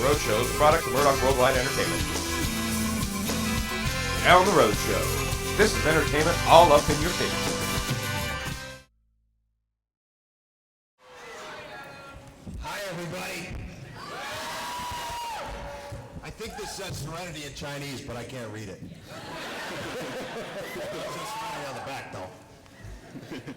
the Road Show is a product of Murdock Worldwide Entertainment. Down the Road Show. This is entertainment all up in your face. Hi, everybody. I think this says Serenity in Chinese, but I can't read it. It says Serenity on the back, though.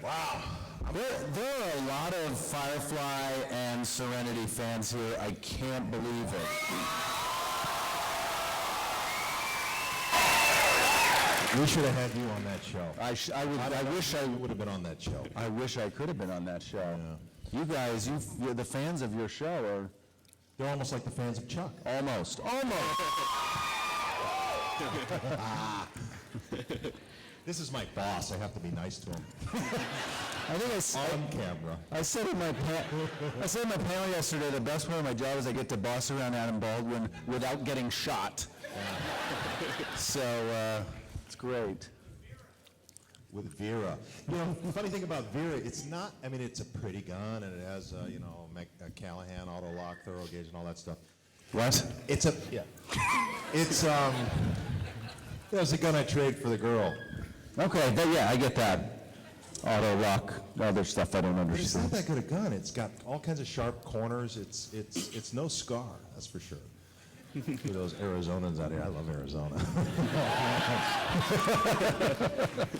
Wow. There are a lot of Firefly and Serenity fans here. I can't believe it. We should have had you on that show. I wish I would have been on that show. I wish I could have been on that show. Yeah. You guys, you're the fans of your show are... They're almost like the fans of Chuck. Almost. This is my boss. I have to be nice to him. I think on camera. I said in my panel yesterday, the best part of my job is I get to boss around Adam Baldwin without getting shot. So it's great. With Vera. You know, the funny thing about Vera, it's not, I mean, it's a pretty gun, and it has, a Callahan auto lock, thorough gauge, and all that stuff. What? It's a gun I trade for the girl. Okay, I get that. Auto lock, other stuff I don't understand. But it's not that good a gun. It's got all kinds of sharp corners. It's no scar, that's for sure. For those Arizonans out here, I love Arizona.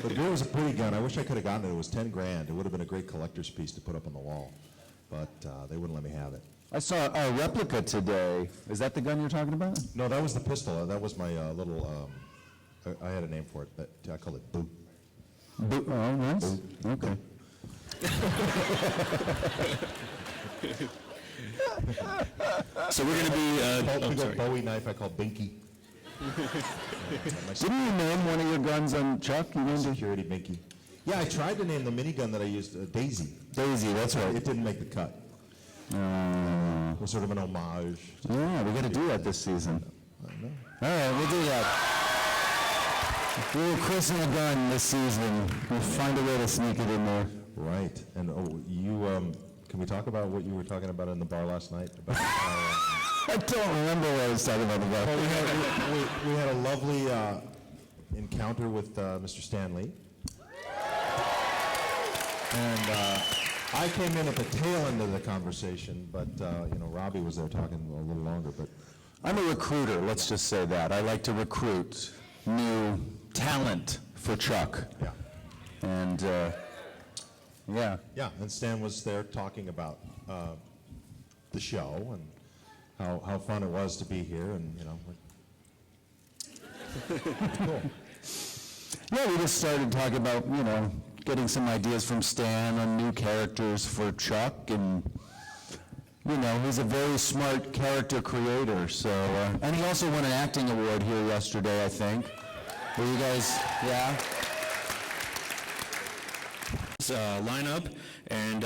But Vera was a pretty gun. I wish I could have gotten it. It was $10,000. It would have been a great collector's piece to put up on the wall, but they wouldn't let me have it. I saw a replica today. Is that the gun you're talking about? No, that was the pistol. That was my little. I had a name for it, but I call it Boot. Boot. Oh, nice. Boot. Okay. So we're going to be... Bowie knife I call Binky. Didn't you name one of your guns on Chuck? You named Security Binky. Yeah, I tried to name the minigun that I used Daisy. Daisy, that's right. It didn't make the cut. It was sort of an homage. Yeah, we got to do that this season. I know. All right, we'll do that. We'll christen a gun this season. We'll find a way to sneak it in there. Right. And you... Can we talk about what you were talking about in the bar last night? About, I don't remember what I was talking about. Well, we had a lovely encounter with Mr. Stanley. And I came in at the tail end of the conversation, but Robbie was there talking a little longer. But I'm a recruiter, let's just say that. I like to recruit new talent for Chuck. Yeah. And Yeah, and Stan was there talking about the show and how fun it was to be here, and cool. Yeah, we just started talking about getting some ideas from Stan on new characters for Chuck, and he's a very smart character creator. So and he also won an acting award here yesterday, I think. Were you guys? Yeah. Line up, and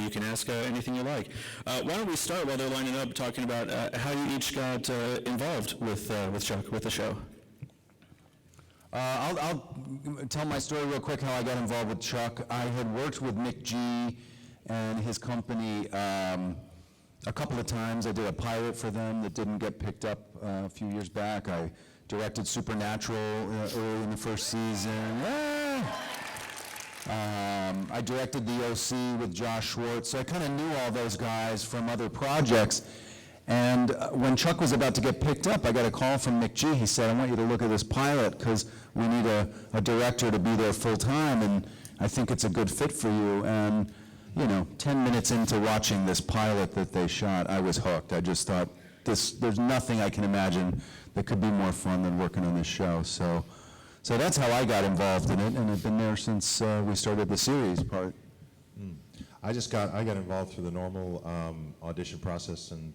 you can ask anything you like. Why don't we start while they're lining up talking about how you each got involved with Chuck, with the show? I'll tell my story real quick how I got involved with Chuck. I had worked with Mick G and his company a couple of times. I did a pilot for them that didn't get picked up a few years back. I directed Supernatural early in the first season. I directed The OC with Josh Schwartz, so I kind of knew all those guys from other projects. And when Chuck was about to get picked up, I got a call from Mick G. He said, I want you to look at this pilot because we need a director to be there full time, and I think it's a good fit for you. And 10 minutes into watching this pilot that they shot, I was hooked. I just thought, there's nothing I can imagine that could be more fun than working on this show. So that's how I got involved in it, and I've been there since we started the series part. I got involved through the normal audition process and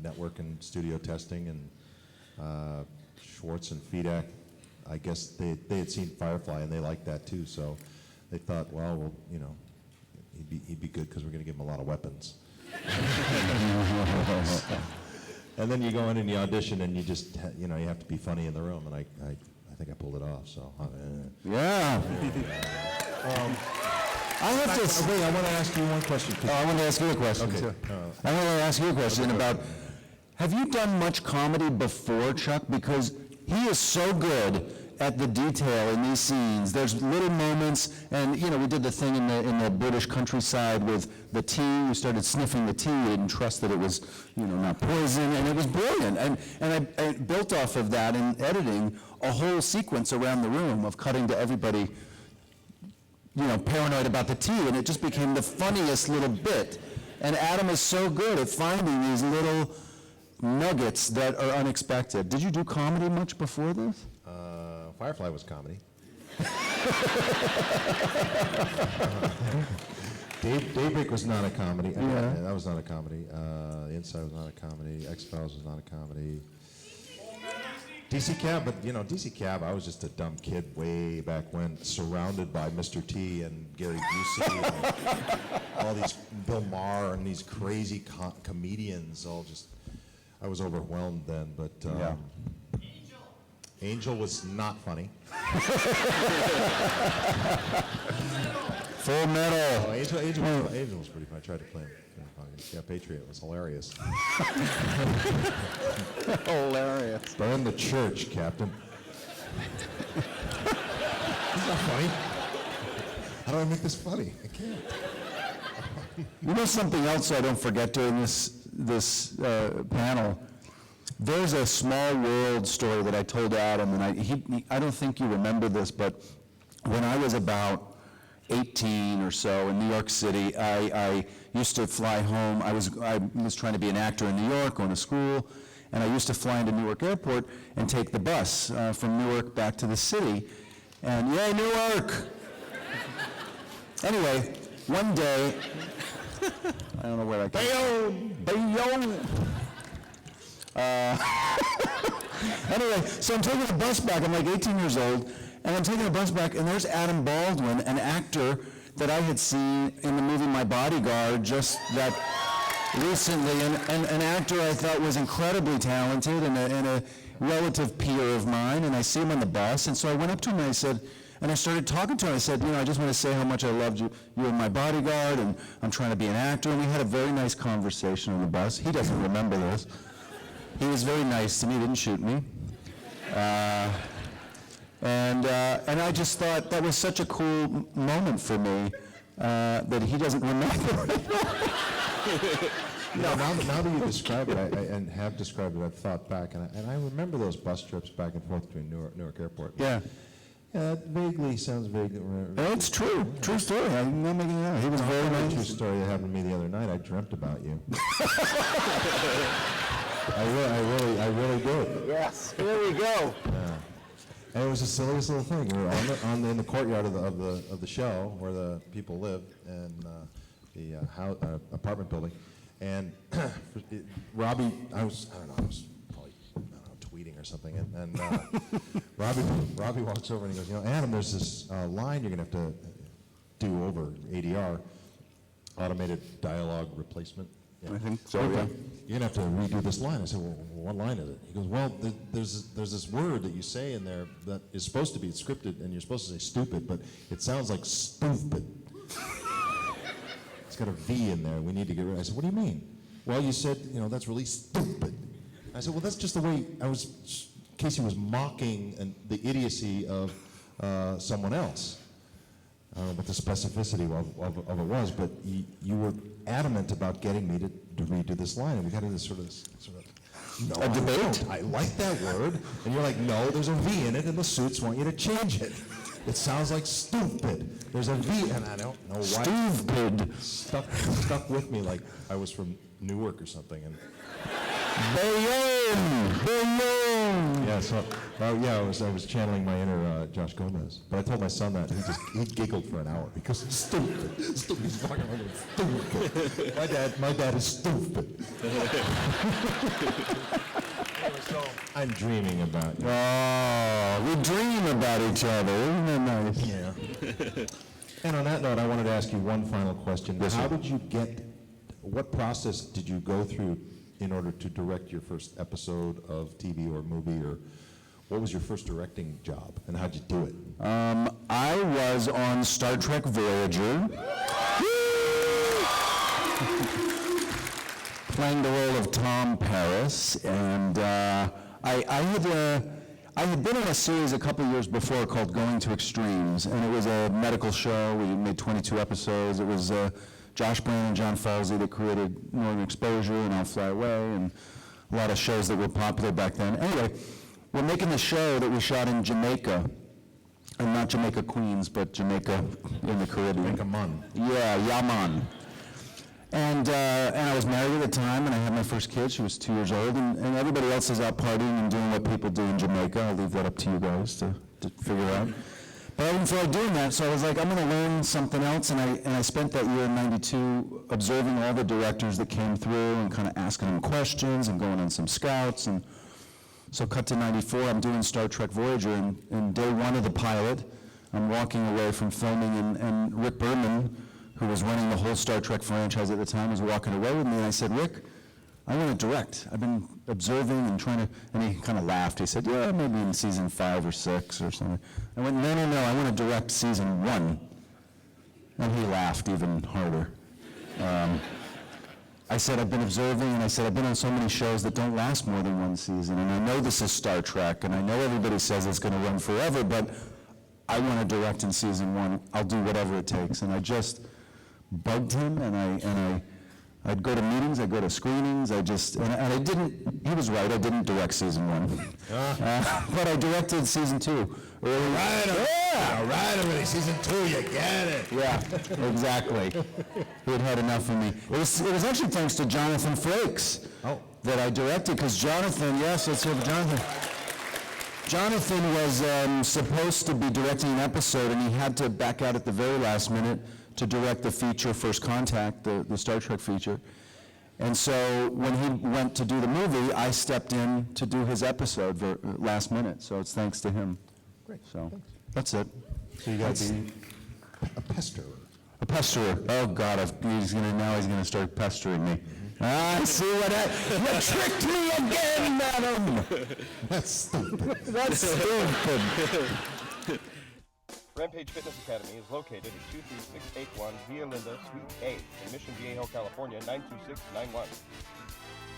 network and studio testing, and Schwartz and Fedak, I guess they had seen Firefly and they liked that too, so they thought, well, he'd be good because we're going to give him a lot of weapons. And then you go in and you audition and you just, you have to be funny in the room, and I think I pulled it off, so. Yeah. I have to. Wait, I want to ask you one question. I want to ask you a question. Okay. I want to ask you a question about Have you done much comedy before, Chuck? Because he is so good at the detail in these scenes. There's little moments, and we did the thing in the British countryside with the tea. We started sniffing the tea. We didn't trust that it was, not poison, and it was brilliant. And I built off of that in editing a whole sequence around the room of cutting to everybody, paranoid about the tea, and it just became the funniest little bit. And Adam is so good at finding these little nuggets that are unexpected. Did you do comedy much before this? Firefly was comedy. Daybreak was not a comedy. Yeah. That was not a comedy. The Inside was not a comedy. X-Files was not a comedy. DC Cab, but DC Cab, I was just a dumb kid way back when, surrounded by Mr. T and Gary Busey and all these Bill Maher and these crazy comedians. I was overwhelmed then, but Angel was not funny. Full Metal. Oh, Angel was pretty funny. I tried to play him. Yeah, Patriot was hilarious. Hilarious. Burn the church, Captain. It's not funny. How do I make this funny? I can't. Something else I don't forget during this panel? There's a small world story that I told Adam, and I don't think you remember this, but when I was about 18 or so in New York City, I used to fly home. I was trying to be an actor in New York, going to school, and I used to fly into Newark Airport and take the bus from Newark back to the city, and yay, Newark! Anyway, one day, I don't know where I came. Bayonne! Anyway, so I'm taking the bus back. I'm like 18 years old, and I'm taking the bus back, and there's Adam Baldwin, an actor that I had seen in the movie My Bodyguard just that recently, and an actor I thought was incredibly talented and a relative peer of mine, and I see him on the bus, and so I went up to him and I said, and I started talking to him. I said, I just want to say how much I loved you in My Bodyguard, and I'm trying to be an actor, and we had a very nice conversation on the bus. He doesn't remember this. He was very nice to me, didn't shoot me. And I just thought that was such a cool moment for me that he doesn't remember it. Now that you describe it, and have described it, I've thought back, and I remember those bus trips back and forth between Newark Airport. Yeah. Yeah, that vaguely sounds vaguely. It's true. True story. I'm not making it up. He was very nice. True story that happened to me the other night. I dreamt about you. I really did. Yes. Here we go. Yeah. And it was the silliest little thing. We were in the courtyard of the show where the people live, and the apartment building. And Robbie, I was probably tweeting or something, and Robbie walks over and he goes, Adam, there's this line you're gonna have to do over ADR, automated dialogue replacement. Yeah. I think so. Okay. Yeah. You're gonna have to redo this line. I said, well, what line is it? He goes, well, there's this word that you say in there that is supposed to be scripted, and you're supposed to say stupid, but it sounds like stupid. It's got a V in there. We need to get rid of it. I said, what do you mean? Well, you said, that's really stupid. I said, well, that's just the way Casey was mocking the idiocy of someone else. I don't know what the specificity of it was, but you were adamant about getting me to redo this line, and we got into this sort of no, a debate. I like that word, and you're like, no, there's a V in it, and the suits want you to change it. It sounds like stupid. There's a V, and I don't know why. Stupid. Stuck with me like I was from Newark or something, and. Bayonne! Yeah, so, I was channeling my inner Josh Gomez. But I told my son that, and he giggled for an hour, because it's stupid. Stupid. He's fucking stupid. My dad is stupid. I'm dreaming about you. Oh, we dream about each other. Isn't that nice? Yeah. And on that note, I wanted to ask you one final question. How did you what process did you go through in order to direct your first episode of TV or movie, or what was your first directing job, and how'd you do it? I was on Star Trek Voyager. playing the role of Tom Paris, and I had been on a series a couple years before called Going to Extremes, and it was a medical show. We made 22 episodes. It was Josh Brand and John Falsey that created Northern Exposure and I'll Fly Away, and a lot of shows that were popular back then. Anyway, we're making the show that we shot in Jamaica, and not Jamaica, Queens, but Jamaica in the Caribbean. Make a mun. Yeah, Yaman. And I was married at the time, and I had my first kid. She was 2 years old, and everybody else is out partying and doing what people do in Jamaica. I'll leave that up to you guys to figure out. But I didn't feel like doing that, so I was like, I'm going to learn something else, and I spent that year in '92 observing all the directors that came through and kind of asking them questions and going on some scouts. And so cut to '94, I'm doing Star Trek Voyager, and day one of the pilot, I'm walking away from filming, and Rick Berman, who was running the whole Star Trek franchise at the time, was walking away with me, and I said, Rick, I want to direct. I've been observing and trying to, and he kind of laughed. He said, yeah, maybe in season 5 or 6 or something. I went, no, I want to direct season 1. And he laughed even harder. I said, I've been observing, and I said, I've been on so many shows that don't last more than 1 season, and I know this is Star Trek, and I know everybody says it's going to run forever, but I want to direct in season 1. I'll do whatever it takes. And I just bugged him, and I'd go to meetings, I'd go to screenings, and I didn't, he was right, I didn't direct season 1. But I directed season 2. All right, already. Season 2, you get it. Yeah, exactly. He'd had enough of me. It was actually thanks to Jonathan Frakes that I directed, because Jonathan, yes, let's hear for Jonathan. Jonathan was supposed to be directing an episode, and he had to back out at the very last minute to direct the feature First Contact, the Star Trek feature. And so when he went to do the movie, I stepped in to do his episode last minute. So it's thanks to him. Great. So that's it. So you got to be a pesterer. A pesterer. Oh God, he's gonna start pestering me. I see what you tricked me again, madam. That's stupid. That's stupid. Rampage Fitness Academy is located at 23681 Via Linda, Suite A, in Mission Viejo, California, 92691.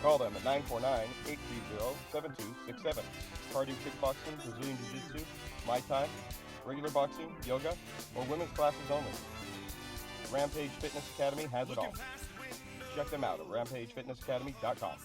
Call them at 949-830-7267. Cardio kickboxing, Brazilian Jiu-Jitsu, Muay Thai, regular boxing, yoga, or women's classes only. Rampage Fitness Academy has it all. Check them out at rampagefitnessacademy.com.